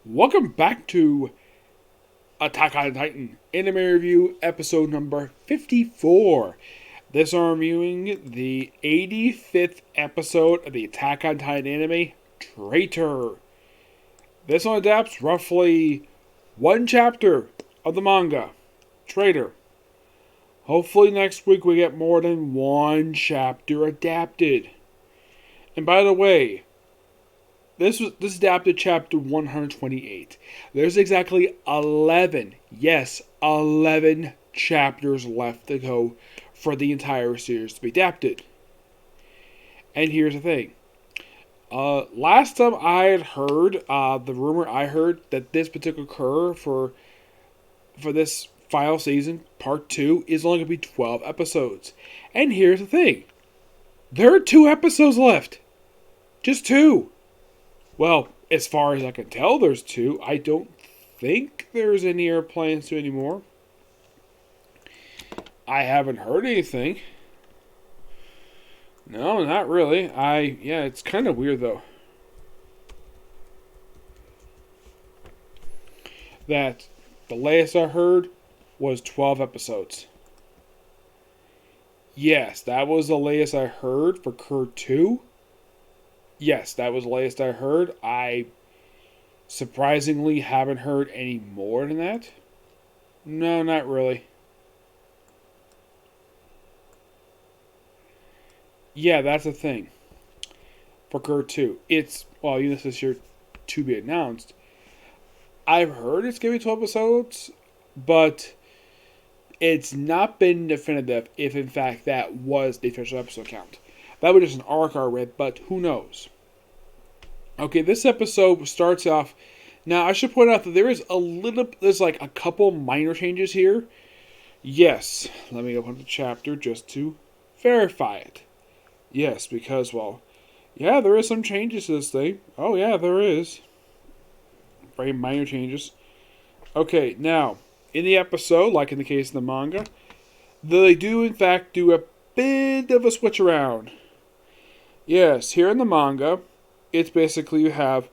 Welcome back to Attack on Titan Anime Review, episode number 54. This I'm reviewing the 85th episode of the Attack on Titan anime, Traitor. This one adapts roughly one chapter of the manga, Traitor. Hopefully next week we get more than one chapter adapted. And by the way, this adapted chapter 128. There's exactly 11, yes, 11 chapters left to go for the entire series to be adapted. And here's the thing. Last time I had heard, the rumor I heard that this particular cour for this final season, part 2, is only going to be 12 episodes. And here's the thing. There are 2 episodes left. Just 2. Well, as far as I can tell, there's 2. I don't think there's any airplanes anymore. I haven't heard anything. No, not really. Yeah, it's kind of weird though. That the latest I heard was 12 episodes. Yes, that was the latest I heard for Cour 2. Yes, that was the latest I heard. I surprisingly haven't heard any more than that. No, not really. Yeah, that's the thing. For Cour 2. This is here to be announced. I've heard it's going to be 12 episodes, but it's not been definitive if in fact that was the official episode count. That was just an arc I read, but who knows? Okay, this episode starts off. Now, I should point out that there's like a couple minor changes here. Yes, let me open the chapter just to verify it. Yes, because, yeah, there is some changes to this thing. Oh, yeah, there is. Very minor changes. Okay, now, in the episode, like in the case of the manga, they do, in fact, do a bit of a switch around. Yes, here in the manga, it's basically you have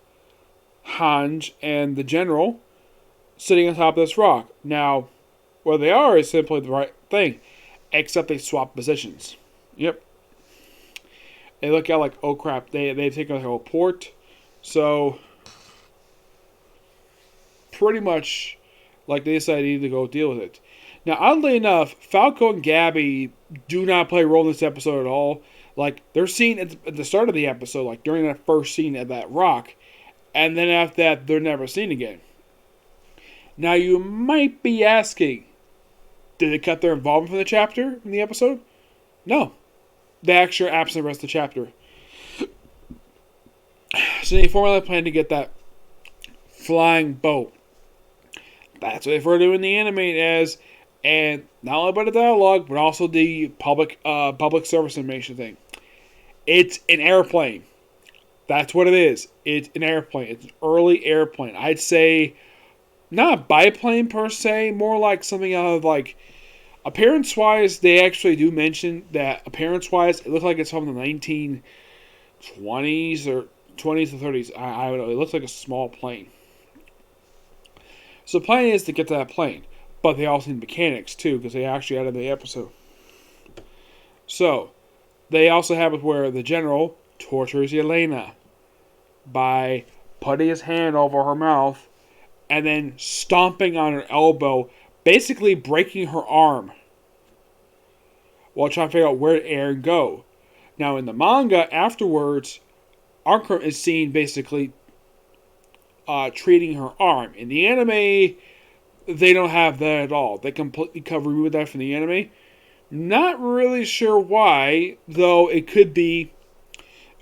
Hange and the general sitting on top of this rock. Now, where they are is simply the right thing, except they swap positions. Yep. They look out like, oh crap, they've taken a whole port. So, pretty much, like they decided to go deal with it. Now, oddly enough, Falco and Gabby do not play a role in this episode at all. Like, they're seen at the start of the episode, like during that first scene at that rock, and then after that, they're never seen again. Now, you might be asking, did they cut their involvement from the chapter, in the episode? No. They actually are absent the rest of the chapter. So they formally plan to get that flying boat. That's what they refer to in the anime as, and not only by the dialogue, but also the public service animation thing. It's an airplane. That's what it is. It's an airplane. It's an early airplane. I'd say not a biplane per se, more like something out of like appearance-wise. They actually do mention that appearance-wise, it looks like it's from the 1920s or 20s or 30s. I don't know. It looks like a small plane. So the plan is to get to that plane. But they also need mechanics, too, because they actually added the episode. So, they also have it where the general tortures Yelena by putting his hand over her mouth and then stomping on her elbow, basically breaking her arm while trying to figure out where Eren go. Now, in the manga, afterwards, Archer is seen basically treating her arm. In the anime, they don't have that at all. They completely remove that from the anime. Not really sure why, though it could be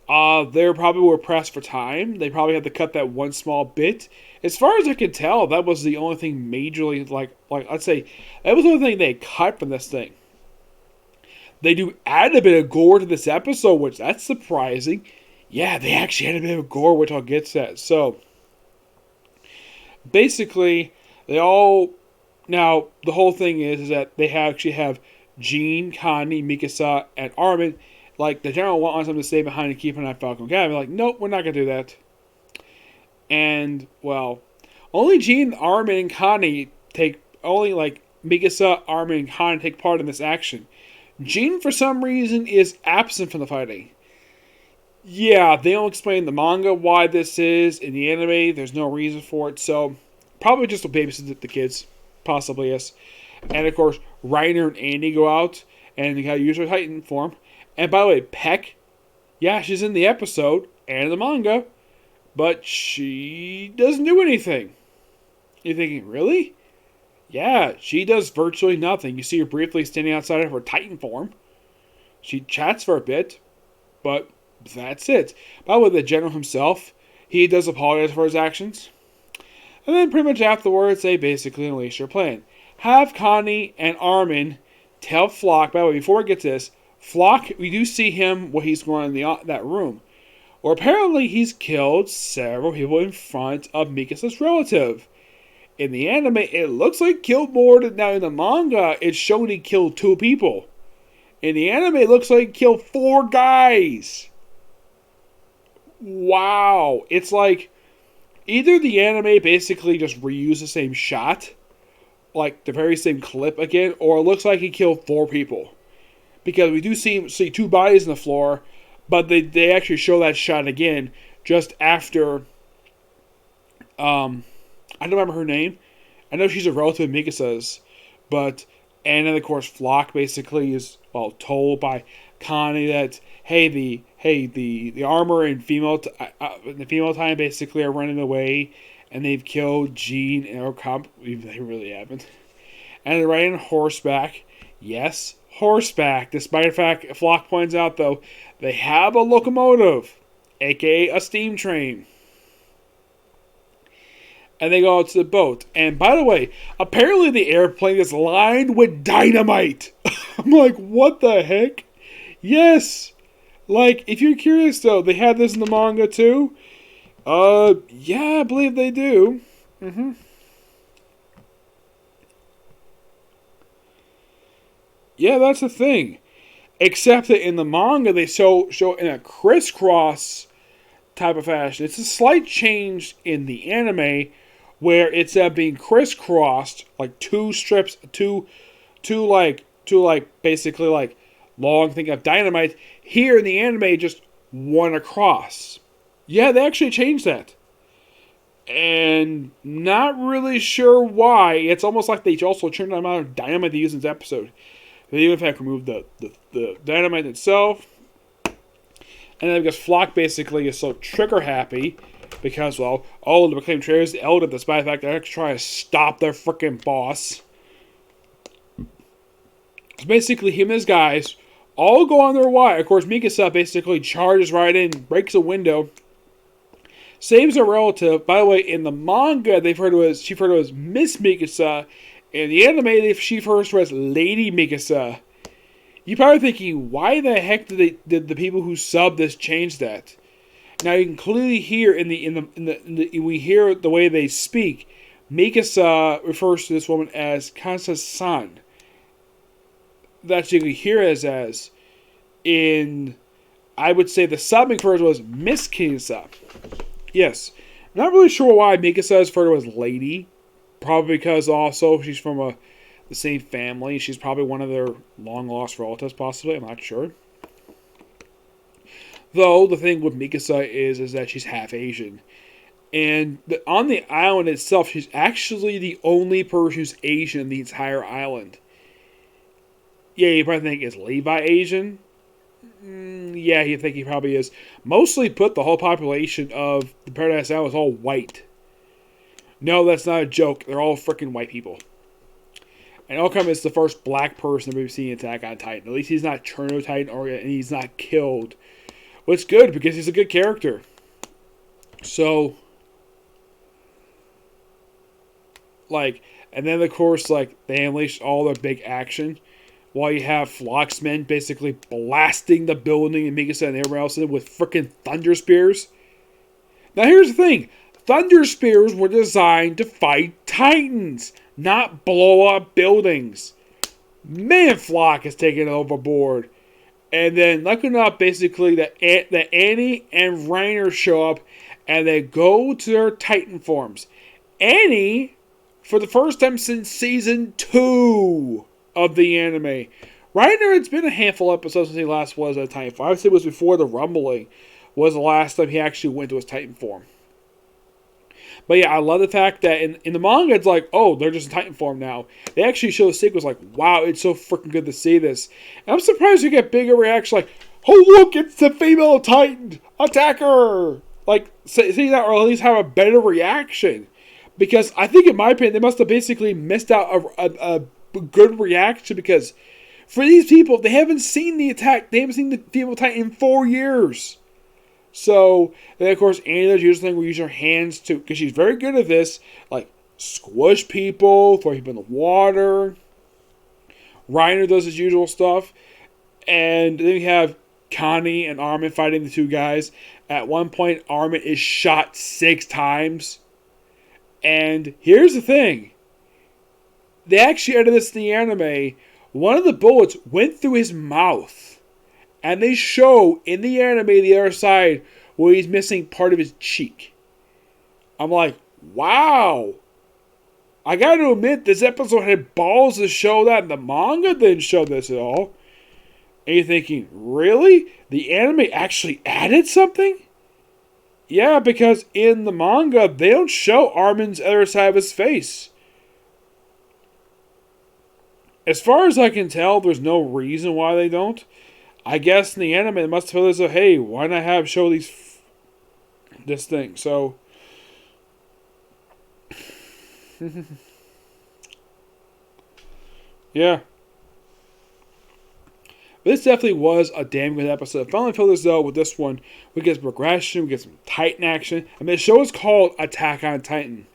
they probably were pressed for time. They probably had to cut that one small bit. As far as I can tell, that was the only thing majorly, like I'd say, that was the only thing they cut from this thing. They do add a bit of gore to this episode, which that's surprising. Yeah, they actually added a bit of gore, which I'll get to that. So, basically, now, the whole thing is that they actually have Jean, Connie, Mikasa, and Armin. Like, the general wants them to stay behind and keep an eye on Falcon Gabby. Like, nope, we're not going to do that. And, well, Only Jean, Armin, and Connie take only like Mikasa, Armin, and Connie take part in this action. Jean, for some reason, is absent from the fighting. Yeah, they don't explain the manga why this is. In the anime, there's no reason for it. So, probably just to babysit the kids. Possibly, yes. And of course, Reiner and Andy go out and they got to use her Titan form. And by the way, Peck, yeah, she's in the episode and in the manga, but she doesn't do anything. You're thinking, really? Yeah, she does virtually nothing. You see her briefly standing outside of her Titan form. She chats for a bit, but that's it. By the way, the general himself, he does apologize for his actions. And then pretty much afterwards, they basically unleash their plan. Have Connie and Armin tell Flock, by the way, before we get to this, Flock, we do see him when he's going in that room. Or apparently he's killed several people in front of Mikasa's relative. In the anime, it looks like he killed more than now. In the manga, it's shown he killed 2 people. In the anime, it looks like he killed 4 guys. Wow. It's like either the anime basically just reused the same shot, like the very same clip again, or it looks like he killed 4 people. Because we do see 2 bodies on the floor, but they actually show that shot again just after. I don't remember her name. I know she's a relative of Mikasa's, but and then of course Flock basically is told by Connie that the armor and the female Titan basically are running away, and they've killed Jean and her they really haven't, and they're riding horseback. Yes, horseback. Despite the fact Flock points out though, they have a locomotive, aka a steam train. And they go out to the boat. And by the way, apparently the airplane is lined with dynamite. I'm like, what the heck? Yes. Like, if you're curious though, they have this in the manga too. Yeah, I believe they do. Yeah, that's the thing. Except that in the manga, they show in a crisscross type of fashion. It's a slight change in the anime, where it's being crisscrossed, like 2 strips, two basically like long thing of dynamite. Here in the anime, just 1 across. Yeah, they actually changed that. And not really sure why. It's almost like they also changed the amount of dynamite they use in this episode. They even in fact removed the dynamite itself. And then because Flock basically is so trigger happy, because, well, all of the proclaimed traitors, the Elder, despite the fact they're trying to stop their freaking boss. So basically, him and his guys all go on their way. Of course, Mikasa basically charges right in, breaks a window, saves a relative. By the way, in the manga, she referred to as Miss Mikasa. In the anime, she refers to as Lady Mikasa. You're probably thinking, why the heck did the people who subbed this change that? Now you can clearly hear we hear the way they speak. Mikasa refers to this woman as Kansa-san. That you can hear as in, I would say the subbing refers to as Miss Kinsa. Yes, I'm not really sure why Mikasa is referred to as Lady. Probably because also she's from the same family. She's probably one of their long lost relatives, possibly. I'm not sure. Though, the thing with Mikasa is that she's half Asian. And on the island itself, she's actually the only person who's Asian in the entire island. Yeah, you probably think, is Levi Asian? Yeah, you think he probably is. Mostly put the whole population of the Paradise Island is all white. No, that's not a joke. They're all freaking white people. And Okam is the first black person we've seen attack on Titan. At least he's not Cherno Titan, and he's not killed. Which is good, because he's a good character. So, and then of course, they unleash all their big action. While you have Flock's men basically blasting the building and Mikasa and everyone else in with freaking thunder spears. Now here's the thing. Thunder spears were designed to fight Titans, not blow up buildings. Man, Flock is taken overboard. And then, lucky enough, basically, that Annie and Reiner show up, and they go to their Titan forms. Annie, for the first time since season 2 of the anime. Right now, it's been a handful of episodes since he last was at Titan form. Obviously, it was before the rumbling was the last time he actually went to his Titan form. But yeah, I love the fact that in the manga, it's like, oh, they're just in Titan form now. They actually show the sequence like, wow, it's so freaking good to see this. And I'm surprised you get bigger reaction like, oh, look, it's the female Titan. Attack her. Like, see that, or at least have a better reaction. Because I think, in my opinion, they must have basically missed out a good reaction because for these people, they haven't seen the attack. They haven't seen the female Titan in 4 years. So, then of course, Annie does usual thing where you use her hands to, because she's very good at this, like squish people, throw people in the water. Reiner does his usual stuff. And then we have Connie and Armin fighting the two guys. At one point, Armin is shot 6 times. And here's the thing. They actually edited this in the anime. One of the bullets went through his mouth. And they show in the anime the other side where he's missing part of his cheek. I'm like, wow. I gotta admit, this episode had balls to show that, and the manga didn't show this at all. And you're thinking, really? The anime actually added something? Yeah, because in the manga, they don't show Armin's other side of his face. As far as I can tell, there's no reason why they don't. I guess in the anime, they must feel as though, hey, why not have show this thing? So, yeah. But this definitely was a damn good episode. I finally feel as though with this one, we get some progression, we get some Titan action. I mean, the show is called Attack on Titan.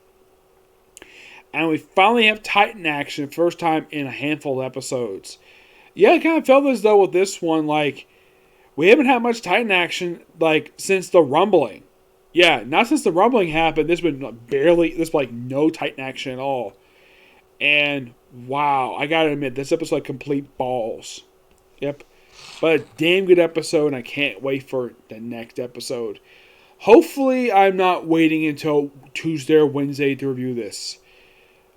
And we finally have Titan action first time in a handful of episodes. Yeah, I kind of felt as though with this one, like, we haven't had much Titan action, like, since the rumbling. Yeah, not since the rumbling happened. There's been no Titan action at all. And, wow, I gotta admit, this episode complete balls. Yep. But a damn good episode, and I can't wait for the next episode. Hopefully, I'm not waiting until Tuesday or Wednesday to review this.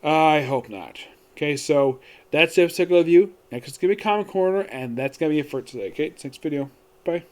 I hope not. Okay, so that's the particular review. Next is going to be Comic Corner, and that's going to be it for today. Okay, next video. Bye.